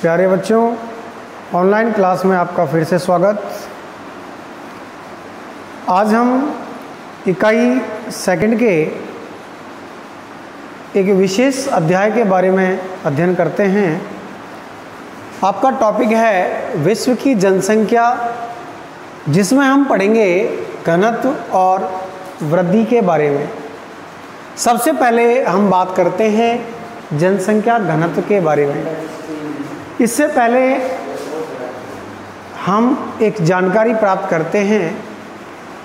प्यारे बच्चों, online class में आपका फिर से स्वागत। आज हम इकाई सेकंड के एक विशेष अध्याय के बारे में अध्ययन करते हैं। आपका टॉपिक है विश्व की जनसंख्या, जिसमें हम पढ़ेंगे घनत्व और वृद्धि के बारे में। सबसे पहले हम बात करते हैं जनसंख्या घनत्व के बारे में। इससे पहले हम एक जानकारी प्राप्त करते हैं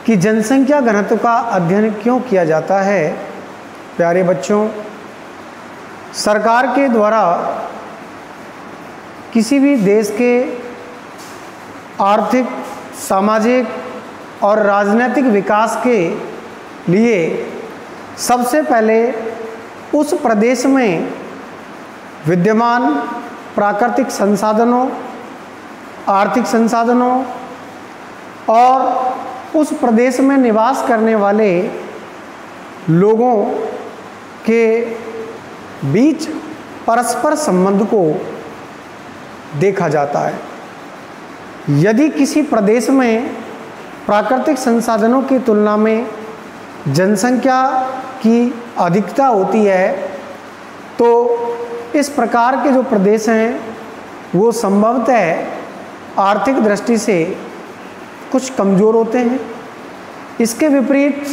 कि जनसंख्या घनत्व का अध्ययन क्यों किया जाता है। प्यारे बच्चों, सरकार के द्वारा किसी भी देश के आर्थिक, सामाजिक और राजनीतिक विकास के लिए सबसे पहले उस प्रदेश में विद्यमान प्राकृतिक संसाधनों, आर्थिक संसाधनों और उस प्रदेश में निवास करने वाले लोगों के बीच परस्पर संबंध को देखा जाता है। यदि किसी प्रदेश में प्राकृतिक संसाधनों की तुलना में जनसंख्या की अधिकता होती है, तो इस प्रकार के जो प्रदेश हैं वो संभवतः आर्थिक दृष्टि से कुछ कमज़ोर होते हैं। इसके विपरीत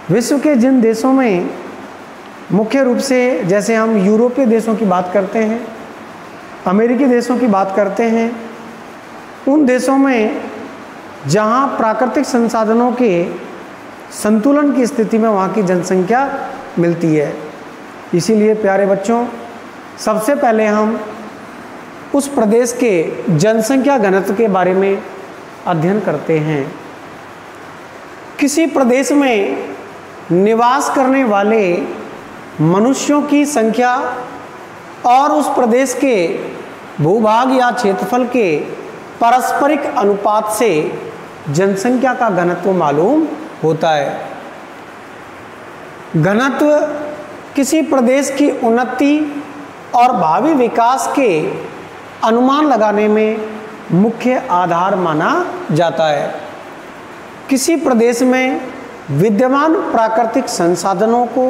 विश्व के जिन देशों में मुख्य रूप से, जैसे हम यूरोपीय देशों की बात करते हैं, अमेरिकी देशों की बात करते हैं, उन देशों में जहाँ प्राकृतिक संसाधनों के संतुलन की स्थिति में वहाँ की जनसंख्या मिलती है। इसीलिए प्यारे बच्चों, सबसे पहले हम उस प्रदेश के जनसंख्या घनत्व के बारे में अध्ययन करते हैं। किसी प्रदेश में निवास करने वाले मनुष्यों की संख्या और उस प्रदेश के भूभाग या क्षेत्रफल के पारस्परिक अनुपात से जनसंख्या का घनत्व मालूम होता है। घनत्व किसी प्रदेश की उन्नति और भावी विकास के अनुमान लगाने में मुख्य आधार माना जाता है। किसी प्रदेश में विद्यमान प्राकृतिक संसाधनों को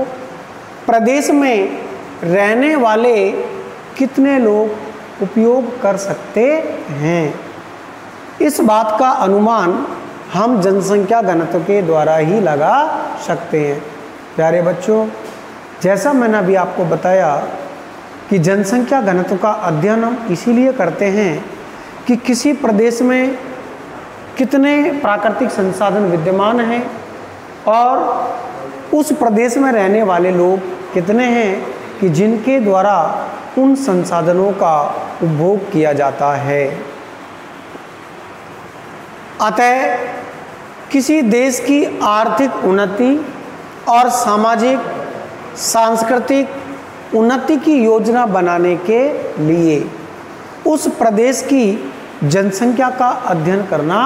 प्रदेश में रहने वाले कितने लोग उपयोग कर सकते हैं, इस बात का अनुमान हम जनसंख्या घनत्व के द्वारा ही लगा सकते हैं। प्यारे बच्चों, जैसा मैंने अभी आपको बताया कि जनसंख्या घनत्व का अध्ययन हम इसीलिए करते हैं कि किसी प्रदेश में कितने प्राकृतिक संसाधन विद्यमान हैं और उस प्रदेश में रहने वाले लोग कितने हैं कि जिनके द्वारा उन संसाधनों का उपभोग किया जाता है। अतः किसी देश की आर्थिक उन्नति और सामाजिक, सांस्कृतिक उन्नति की योजना बनाने के लिए उस प्रदेश की जनसंख्या का अध्ययन करना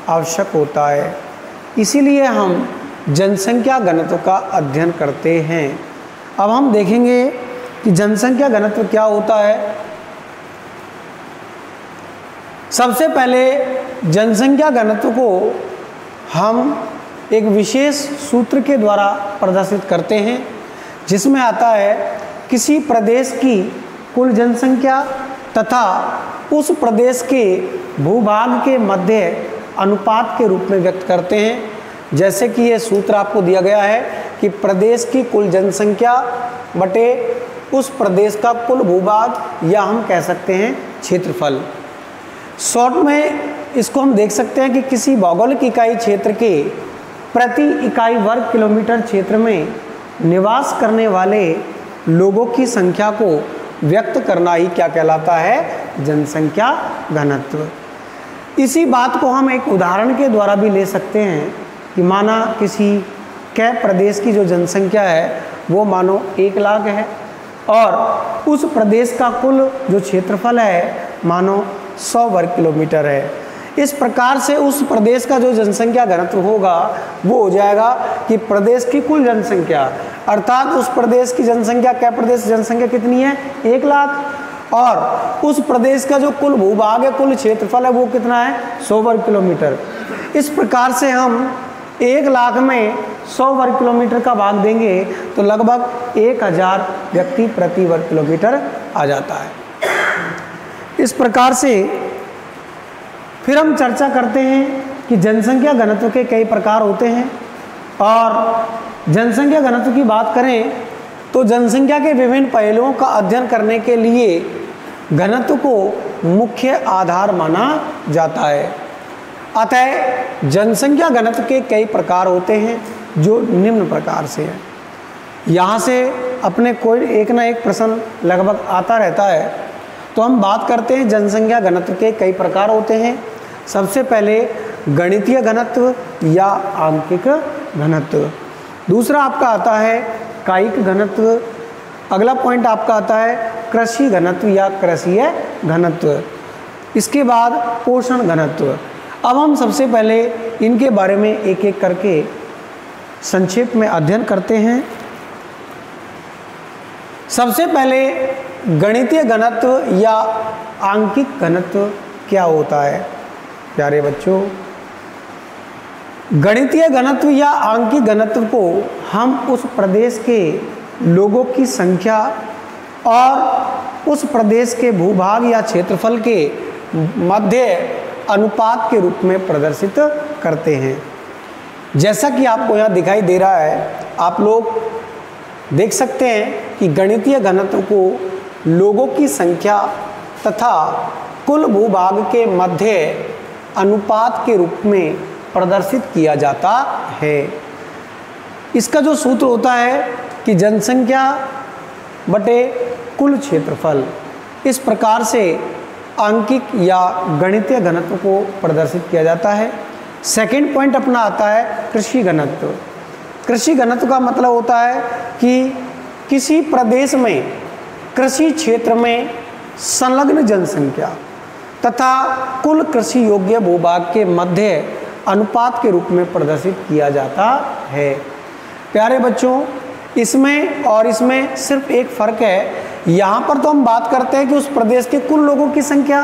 आवश्यक होता है। इसीलिए हम जनसंख्या घनत्व का अध्ययन करते हैं। अब हम देखेंगे कि जनसंख्या घनत्व क्या होता है। सबसे पहले जनसंख्या घनत्व को हम एक विशेष सूत्र के द्वारा प्रदर्शित करते हैं, जिसमें आता है किसी प्रदेश की कुल जनसंख्या तथा उस प्रदेश के भूभाग के मध्य अनुपात के रूप में व्यक्त करते हैं। जैसे कि ये सूत्र आपको दिया गया है कि प्रदेश की कुल जनसंख्या बटे उस प्रदेश का कुल भूभाग, या हम कह सकते हैं क्षेत्रफल। शॉर्ट में इसको हम देख सकते हैं कि किसी भौगोलिक इकाई क्षेत्र के प्रति इकाई वर्ग किलोमीटर क्षेत्र में निवास करने वाले लोगों की संख्या को व्यक्त करना ही क्या कहलाता है, जनसंख्या घनत्व। इसी बात को हम एक उदाहरण के द्वारा भी ले सकते हैं कि माना किसी के प्रदेश की जो जनसंख्या है वो मानो 1 लाख है और उस प्रदेश का कुल जो क्षेत्रफल है मानो 100 वर्ग किलोमीटर है। इस प्रकार से उस प्रदेश का जो जनसंख्या घनत्व होगा वो हो जाएगा कि प्रदेश की कुल जनसंख्या, अर्थात उस प्रदेश की जनसंख्या, क्या प्रदेश जनसंख्या कितनी है, 1 लाख, और उस प्रदेश का जो कुल भूभाग है, कुल क्षेत्रफल है, वो कितना है 100 वर्ग किलोमीटर। इस प्रकार से हम 1 लाख में 100 वर्ग किलोमीटर का भाग देंगे तो लगभग 1000 व्यक्ति प्रति वर्ग किलोमीटर आ जाता है। इस प्रकार से फिर हम चर्चा करते हैं कि जनसंख्या घनत्व के कई प्रकार होते हैं, और जनसंख्या घनत्व की बात करें तो जनसंख्या के विभिन्न पहलुओं का अध्ययन करने के लिए घनत्व को मुख्य आधार माना जाता है। अतः जनसंख्या घनत्व के कई प्रकार होते हैं जो निम्न प्रकार से हैं। यहाँ से अपने कोई एक ना एक प्रश्न लगभग आता रहता है, तो हम बात करते हैं जनसंख्या घनत्व के कई प्रकार होते हैं। सबसे पहले गणितीय घनत्व या आंकिक घनत्व, दूसरा आपका आता है कायिक घनत्व, अगला पॉइंट आपका आता है कृषि घनत्व या कृषीय घनत्व, इसके बाद पोषण घनत्व। अब हम सबसे पहले इनके बारे में एक एक करके संक्षेप में अध्ययन करते हैं। सबसे पहले गणितीय घनत्व या आंकिक घनत्व क्या होता है। प्यारे बच्चों, गणितीय घनत्व या आंकिक घनत्व को हम उस प्रदेश के लोगों की संख्या और उस प्रदेश के भूभाग या क्षेत्रफल के मध्य अनुपात के रूप में प्रदर्शित करते हैं। जैसा कि आपको यहाँ दिखाई दे रहा है, आप लोग देख सकते हैं कि गणितीय घनत्व को लोगों की संख्या तथा कुल भूभाग के मध्य अनुपात के रूप में प्रदर्शित किया जाता है। इसका जो सूत्र होता है कि जनसंख्या बटे कुल क्षेत्रफल, इस प्रकार से आंकिक या गणितीय घनत्व को प्रदर्शित किया जाता है। सेकंड पॉइंट अपना आता है कृषि घनत्व। कृषि घनत्व का मतलब होता है कि किसी प्रदेश में कृषि क्षेत्र में संलग्न जनसंख्या तथा कुल कृषि योग्य भूभाग के मध्य अनुपात के रूप में प्रदर्शित किया जाता है। प्यारे बच्चों, इसमें और इसमें सिर्फ एक फ़र्क है। यहाँ पर तो हम बात करते हैं कि उस प्रदेश के कुल लोगों की संख्या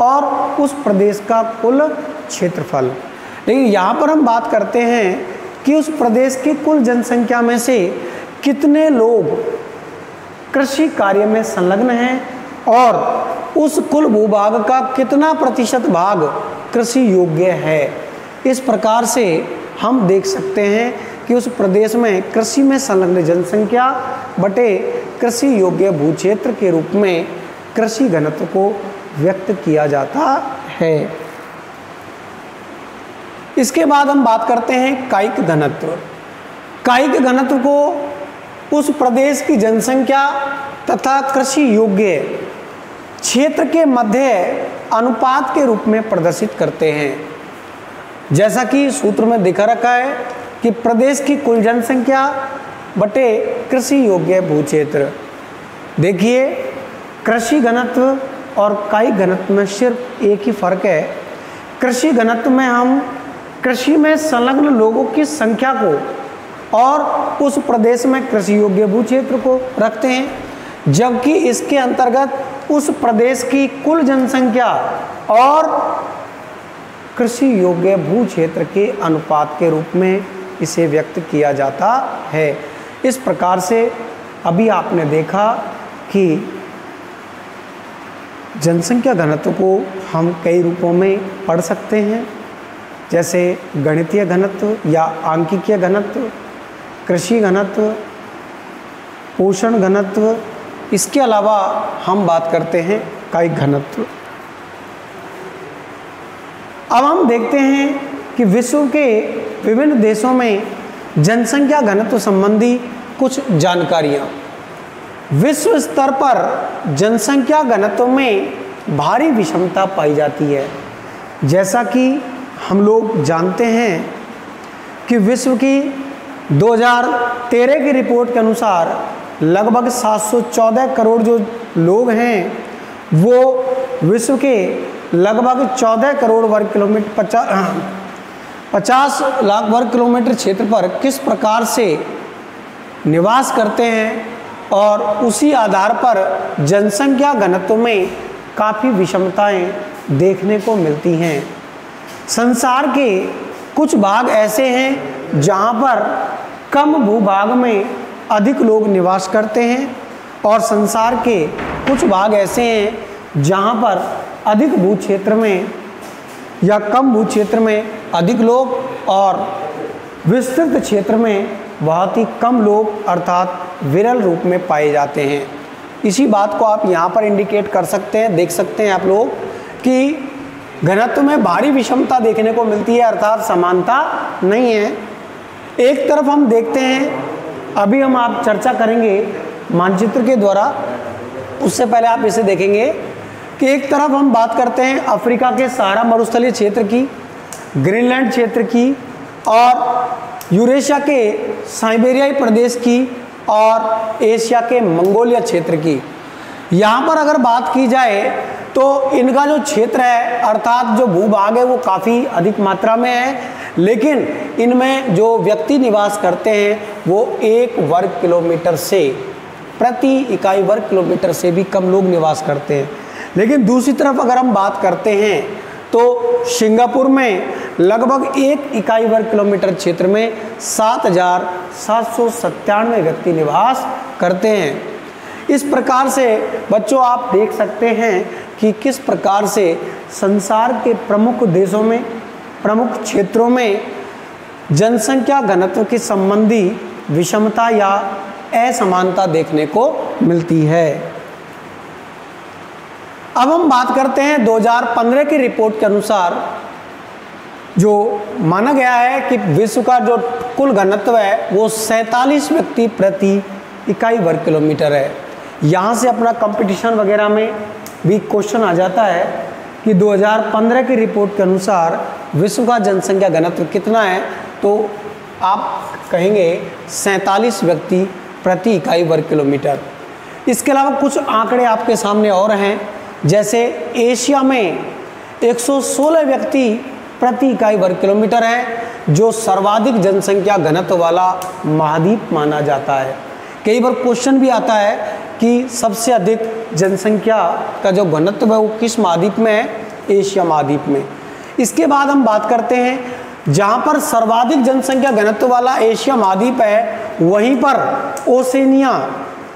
और उस प्रदेश का कुल क्षेत्रफल, लेकिन यहाँ पर हम बात करते हैं कि उस प्रदेश की कुल जनसंख्या में से कितने लोग कृषि कार्य में संलग्न हैं और उस कुल भूभाग का कितना प्रतिशत भाग कृषि योग्य है। इस प्रकार से हम देख सकते हैं कि उस प्रदेश में कृषि में संलग्न जनसंख्या बटे कृषि योग्य भूक्षेत्र के रूप में कृषि घनत्व को व्यक्त किया जाता है। इसके बाद हम बात करते हैं कायिक घनत्व। कायिक घनत्व को उस प्रदेश की जनसंख्या तथा कृषि योग्य क्षेत्र के मध्य अनुपात के रूप में प्रदर्शित करते हैं। जैसा कि सूत्र में दिखा रखा है कि प्रदेश की कुल जनसंख्या बटे कृषि योग्य भूक्षेत्र। देखिए, कृषि घनत्व और कायिक घनत्व में सिर्फ एक ही फर्क है। कृषि घनत्व में हम कृषि में संलग्न लोगों की संख्या को और उस प्रदेश में कृषि योग्य भूक्षेत्र को रखते हैं, जबकि इसके अंतर्गत उस प्रदेश की कुल जनसंख्या और कृषि योग्य भूक्षेत्र के अनुपात के रूप में इसे व्यक्त किया जाता है। इस प्रकार से अभी आपने देखा कि जनसंख्या घनत्व को हम कई रूपों में पढ़ सकते हैं, जैसे गणितीय घनत्व या आंकिकीय घनत्व, कृषि घनत्व, पोषण घनत्व। इसके अलावा हम बात करते हैं कायिक घनत्व। अब हम देखते हैं कि विश्व के विभिन्न देशों में जनसंख्या घनत्व संबंधी कुछ जानकारियाँ। विश्व स्तर पर जनसंख्या घनत्व में भारी विषमता पाई जाती है। जैसा कि हम लोग जानते हैं कि विश्व की 2013 की रिपोर्ट के अनुसार लगभग 714 करोड़ जो लोग हैं वो विश्व के लगभग 14 करोड़ वर्ग किलोमीटर 50 लाख वर्ग किलोमीटर क्षेत्र पर किस प्रकार से निवास करते हैं और उसी आधार पर जनसंख्या घनत्व में काफ़ी विषमताएं देखने को मिलती हैं। संसार के कुछ भाग ऐसे हैं जहां पर कम भूभाग में अधिक लोग निवास करते हैं और संसार के कुछ भाग ऐसे हैं जहां पर अधिक भू क्षेत्र में या कम भू क्षेत्र में अधिक लोग और विस्तृत क्षेत्र में बहुत ही कम लोग अर्थात विरल रूप में पाए जाते हैं। इसी बात को आप यहाँ पर इंडिकेट कर सकते हैं, देख सकते हैं आप लोग कि घनत्व में भारी विषमता देखने को मिलती है अर्थात समानता नहीं है। एक तरफ हम देखते हैं, अभी हम आप चर्चा करेंगे मानचित्र के द्वारा, उससे पहले आप इसे देखेंगे कि एक तरफ हम बात करते हैं अफ्रीका के सहारा मरुस्थलीय क्षेत्र की, ग्रीनलैंड क्षेत्र की और यूरेशिया के साइबेरियाई प्रदेश की और एशिया के मंगोलिया क्षेत्र की। यहाँ पर अगर बात की जाए तो इनका जो क्षेत्र है अर्थात जो भूभाग है वो काफ़ी अधिक मात्रा में है, लेकिन इनमें जो व्यक्ति निवास करते हैं वो 1 वर्ग किलोमीटर से प्रति इकाई वर्ग किलोमीटर से भी कम लोग निवास करते हैं। लेकिन दूसरी तरफ अगर हम बात करते हैं तो सिंगापुर में लगभग 1 इकाई वर्ग किलोमीटर क्षेत्र में 7,797 व्यक्ति निवास करते हैं। इस प्रकार से बच्चों आप देख सकते हैं कि किस प्रकार से संसार के प्रमुख देशों में, प्रमुख क्षेत्रों में जनसंख्या घनत्व के संबंधी विषमता या असमानता देखने को मिलती है। अब हम बात करते हैं 2015 की रिपोर्ट के अनुसार जो माना गया है कि विश्व का जो कुल घनत्व है वो 47 व्यक्ति प्रति इकाई वर्ग किलोमीटर है। यहाँ से अपना कंपटीशन वगैरह में भी क्वेश्चन आ जाता है कि 2015 की रिपोर्ट के अनुसार विश्व का जनसंख्या घनत्व कितना है, तो आप कहेंगे 47 व्यक्ति प्रति इकाई वर्ग किलोमीटर। इसके अलावा कुछ आंकड़े आपके सामने और हैं, जैसे एशिया में 116 व्यक्ति प्रति इकाई वर्ग किलोमीटर है, जो सर्वाधिक जनसंख्या घनत्व वाला महाद्वीप माना जाता है। कई बार क्वेश्चन भी आता है कि सबसे अधिक जनसंख्या का जो घनत्व है वो किस महाद्वीप में है, एशिया महाद्वीप में। इसके बाद हम बात करते हैं जहाँ पर सर्वाधिक जनसंख्या घनत्व वाला एशिया महाद्वीप है, वहीं पर ओसेनिया,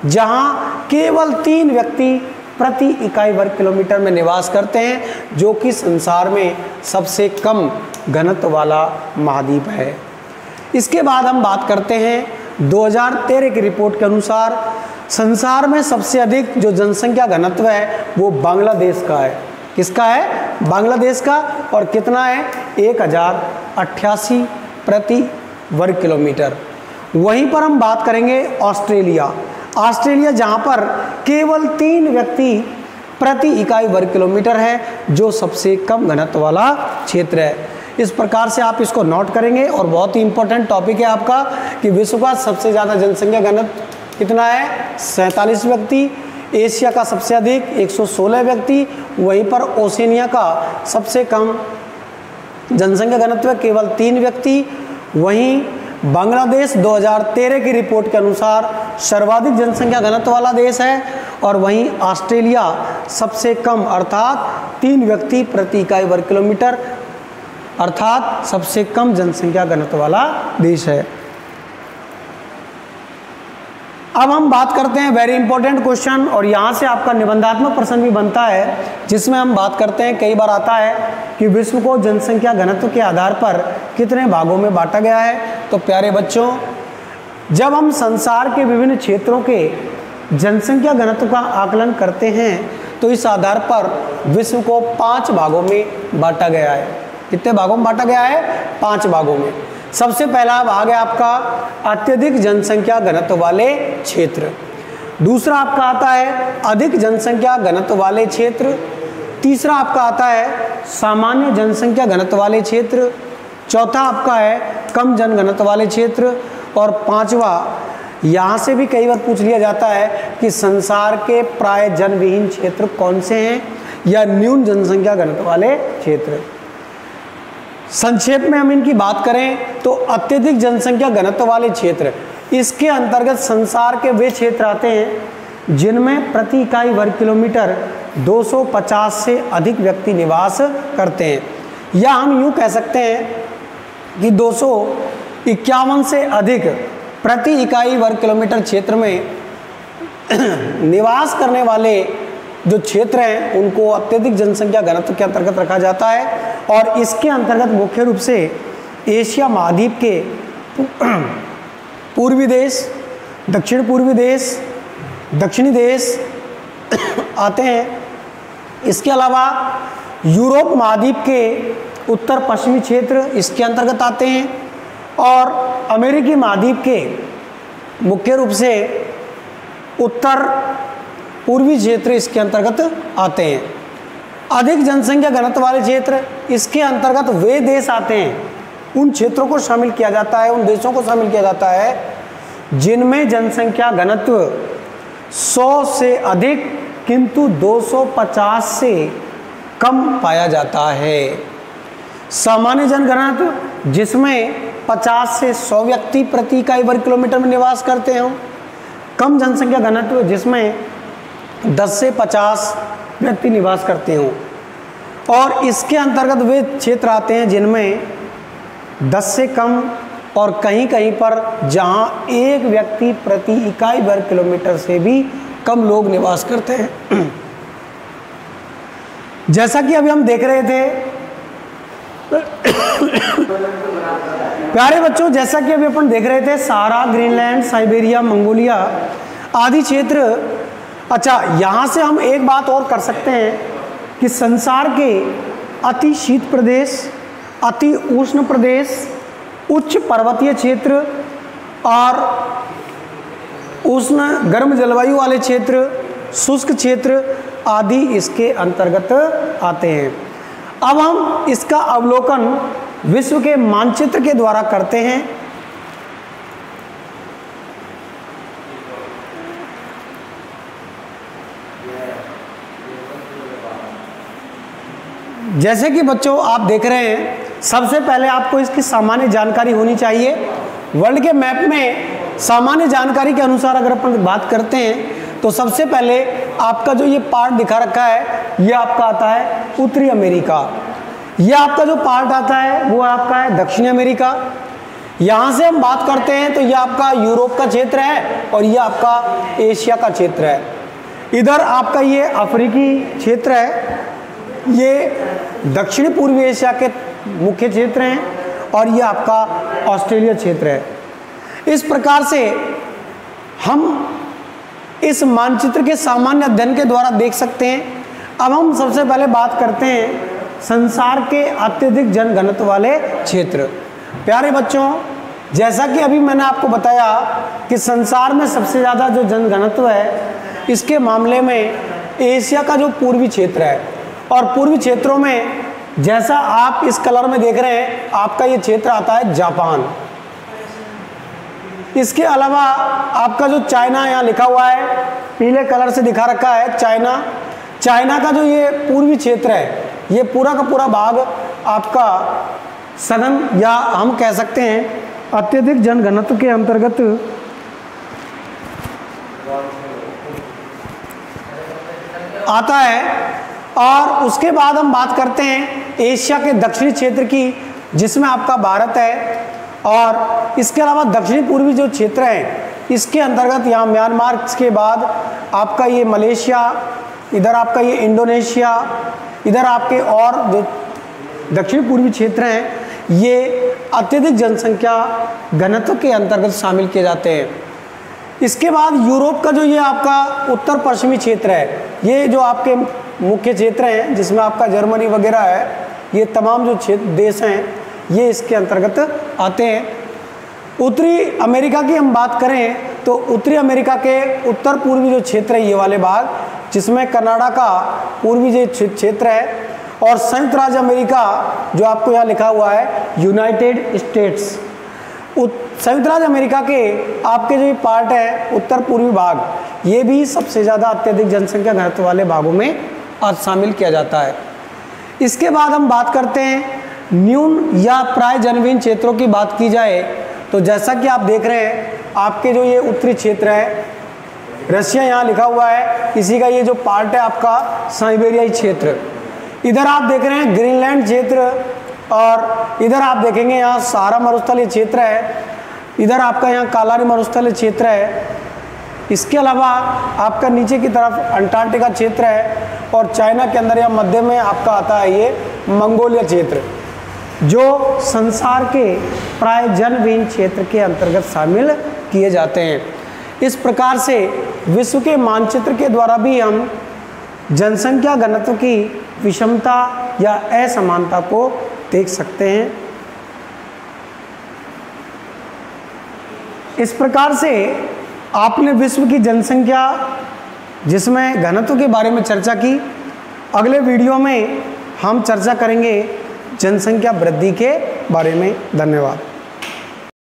जहाँ केवल 3 व्यक्ति प्रति इकाई वर्ग किलोमीटर में निवास करते हैं, जो कि संसार में सबसे कम घनत्व वाला महाद्वीप है। इसके बाद हम बात करते हैं 2013 की रिपोर्ट के अनुसार संसार में सबसे अधिक जो जनसंख्या घनत्व है वो बांग्लादेश का है। किसका है? बांग्लादेश का। और कितना है? 1088 प्रति वर्ग किलोमीटर। वहीं पर हम बात करेंगे ऑस्ट्रेलिया, जहां पर केवल 3 व्यक्ति प्रति इकाई वर्ग किलोमीटर है, जो सबसे कम घनत्व वाला क्षेत्र है। इस प्रकार से आप इसको नोट करेंगे और बहुत ही इंपॉर्टेंट टॉपिक है आपका कि विश्व का सबसे ज़्यादा जनसंख्या घनत्व कितना है? 47 व्यक्ति। एशिया का सबसे अधिक 116 व्यक्ति। वहीं पर ओसेनिया का सबसे कम जनसंख्या घनत्व केवल 3 व्यक्ति। वहीं बांग्लादेश 2013 की रिपोर्ट के अनुसार सर्वाधिक जनसंख्या घनत्व वाला देश है। और वहीं ऑस्ट्रेलिया सबसे कम अर्थात 3 व्यक्ति प्रति इकाई वर्ग किलोमीटर अर्थात सबसे कम जनसंख्या घनत्व वाला देश है। अब हम बात करते हैं वेरी इंपॉर्टेंट क्वेश्चन, और यहाँ से आपका निबंधात्मक प्रश्न भी बनता है, जिसमें हम बात करते हैं, कई बार आता है कि विश्व को जनसंख्या घनत्व के आधार पर कितने भागों में बांटा गया है। तो प्यारे बच्चों, जब हम संसार के विभिन्न क्षेत्रों के जनसंख्या घनत्व का आकलन करते हैं तो इस आधार पर विश्व को 5 भागों में बांटा गया है। कितने भागों में बांटा गया है? 5 भागों में। सबसे पहला भाग है आपका अत्यधिक जनसंख्या घनत्व वाले क्षेत्र। दूसरा आपका आता है अधिक जनसंख्या घनत्व वाले क्षेत्र। तीसरा आपका आता है सामान्य जनसंख्या घनत्व वाले क्षेत्र। चौथा आपका है कम जन घनत्व वाले क्षेत्र। और 5वां, यहाँ से भी कई बार पूछ लिया जाता है कि संसार के प्राय जनविहीन क्षेत्र कौन से हैं, या न्यून जनसंख्या घनत्व वाले क्षेत्र। संक्षेप में हम इनकी बात करें तो अत्यधिक जनसंख्या घनत्व वाले क्षेत्र इसके अंतर्गत संसार के वे क्षेत्र आते हैं जिनमें प्रति इकाई वर्ग किलोमीटर 250 से अधिक व्यक्ति निवास करते हैं, या हम यूँ कह सकते हैं कि 251 से अधिक प्रति इकाई वर्ग किलोमीटर क्षेत्र में निवास करने वाले जो क्षेत्र हैं उनको अत्यधिक जनसंख्या घनत्व के अंतर्गत रखा जाता है। और इसके अंतर्गत मुख्य रूप से एशिया महाद्वीप के पूर्वी देश, दक्षिण पूर्वी देश, दक्षिणी देश आते हैं। इसके अलावा यूरोप महाद्वीप के उत्तर पश्चिमी क्षेत्र इसके अंतर्गत आते हैं, और अमेरिकी महाद्वीप के मुख्य रूप से उत्तर पूर्वी क्षेत्र इसके अंतर्गत आते हैं। अधिक जनसंख्या घनत्व वाले क्षेत्र, इसके अंतर्गत वे देश आते हैं, उन क्षेत्रों को शामिल किया जाता है, उन देशों को शामिल किया जाता है जिनमें जनसंख्या घनत्व 100 से अधिक किंतु 250 से कम पाया जाता है। सामान्य जनघनत्व जिसमें 50 से 100 व्यक्ति प्रति इकाई वर्ग किलोमीटर में निवास करते हों। कम जनसंख्या घनत्व जिसमें 10 से 50 व्यक्ति निवास करते हों। और इसके अंतर्गत वे क्षेत्र आते हैं जिनमें 10 से कम और कहीं कहीं पर जहां एक व्यक्ति प्रति इकाई वर्ग किलोमीटर से भी कम लोग निवास करते हैं। जैसा कि अभी हम देख रहे थे प्यारे बच्चों, जैसा कि अभी अपन देख रहे थे सहारा, ग्रीनलैंड, साइबेरिया, मंगोलिया आदि क्षेत्र। अच्छा, यहाँ से हम एक बात और कर सकते हैं कि संसार के अति शीत प्रदेश, अति उष्ण प्रदेश, उच्च पर्वतीय क्षेत्र और उष्ण गर्म जलवायु वाले क्षेत्र, शुष्क क्षेत्र आदि इसके अंतर्गत आते हैं। अब हम इसका अवलोकन विश्व के मानचित्र के द्वारा करते हैं। जैसे कि बच्चों आप देख रहे हैं, सबसे पहले आपको इसकी सामान्य जानकारी होनी चाहिए। वर्ल्ड के मैप में सामान्य जानकारी के अनुसार अगर अपन बात करते हैं तो सबसे पहले आपका जो ये पार्ट दिखा रखा है ये आपका आता है उत्तरी अमेरिका। ये आपका जो पार्ट आता है वो आपका है दक्षिणी अमेरिका। यहाँ से हम बात करते हैं तो ये आपका यूरोप का क्षेत्र है और ये आपका एशिया का क्षेत्र है। इधर आपका ये अफ्रीकी क्षेत्र है, ये दक्षिणी पूर्वी एशिया के मुख्य क्षेत्र हैं और ये आपका ऑस्ट्रेलिया क्षेत्र है। इस प्रकार से हम इस मानचित्र के सामान्य अध्ययन के द्वारा देख सकते हैं। अब हम सबसे पहले बात करते हैं संसार के अत्यधिक जनघनत्व वाले क्षेत्र। प्यारे बच्चों, जैसा कि अभी मैंने आपको बताया कि संसार में सबसे ज़्यादा जो जनघनत्व है इसके मामले में एशिया का जो पूर्वी क्षेत्र है, और पूर्वी क्षेत्रों में जैसा आप इस कलर में देख रहे हैं आपका ये क्षेत्र आता है जापान। इसके अलावा आपका जो चाइना यहाँ लिखा हुआ है पीले कलर से दिखा रखा है चाइना। चाइना का जो ये पूर्वी क्षेत्र है ये पूरा का पूरा भाग आपका सघन या हम कह सकते हैं अत्यधिक जनघनत्व के अंतर्गत आता है। और उसके बाद हम बात करते हैं एशिया के दक्षिणी क्षेत्र की, जिसमें आपका भारत है, और इसके अलावा दक्षिणी पूर्वी जो क्षेत्र है इसके अंतर्गत यहाँ म्यांमार के बाद आपका ये मलेशिया, इधर आपका ये इंडोनेशिया, इधर आपके और जो दक्षिण पूर्वी क्षेत्र हैं ये अत्यधिक जनसंख्या घनत्व के अंतर्गत शामिल किए जाते हैं। इसके बाद यूरोप का जो ये आपका उत्तर पश्चिमी क्षेत्र है, ये जो आपके मुख्य क्षेत्र हैं जिसमें आपका जर्मनी वगैरह है, ये तमाम जो क्षेत्र देश हैं ये इसके अंतर्गत आते हैं। उत्तरी अमेरिका की हम बात करें तो उत्तरी अमेरिका के उत्तर पूर्वी जो क्षेत्र है ये वाले भाग, जिसमें कनाडा का पूर्वी जो क्षेत्र है, और संयुक्त राज्य अमेरिका जो आपको यहाँ लिखा हुआ है यूनाइटेड स्टेट्स। संयुक्त राज्य अमेरिका के आपके जो पार्ट है उत्तर पूर्वी भाग, ये भी सबसे ज़्यादा अत्यधिक जनसंख्या घनत्व वाले भागों में आज शामिल किया जाता है। इसके बाद हम बात करते हैं न्यून या प्राय जनविहीन क्षेत्रों की बात की जाए तो जैसा कि आप देख रहे हैं आपके जो ये उत्तरी क्षेत्र है, रशिया यहाँ लिखा हुआ है, इसी का ये जो पार्ट है आपका साइबेरियाई क्षेत्र। इधर आप देख रहे हैं ग्रीनलैंड क्षेत्र, और इधर आप देखेंगे यहाँ सहारा मरुस्थलीय क्षेत्र है, इधर आपका यहाँ कालारी मरुस्थलीय क्षेत्र है। इसके अलावा आपका नीचे की तरफ अंटार्कटिका क्षेत्र है, और चाइना के अंदर या मध्य में आपका आता है ये मंगोलिया क्षेत्र, जो संसार के प्राय जनविहीन क्षेत्र के अंतर्गत शामिल किए जाते हैं। इस प्रकार से विश्व के मानचित्र के द्वारा भी हम जनसंख्या घनत्व की विषमता या असमानता को देख सकते हैं। इस प्रकार से आपने विश्व की जनसंख्या जिसमें घनत्व के बारे में चर्चा की। अगले वीडियो में हम चर्चा करेंगे जनसंख्या वृद्धि के बारे में। धन्यवाद।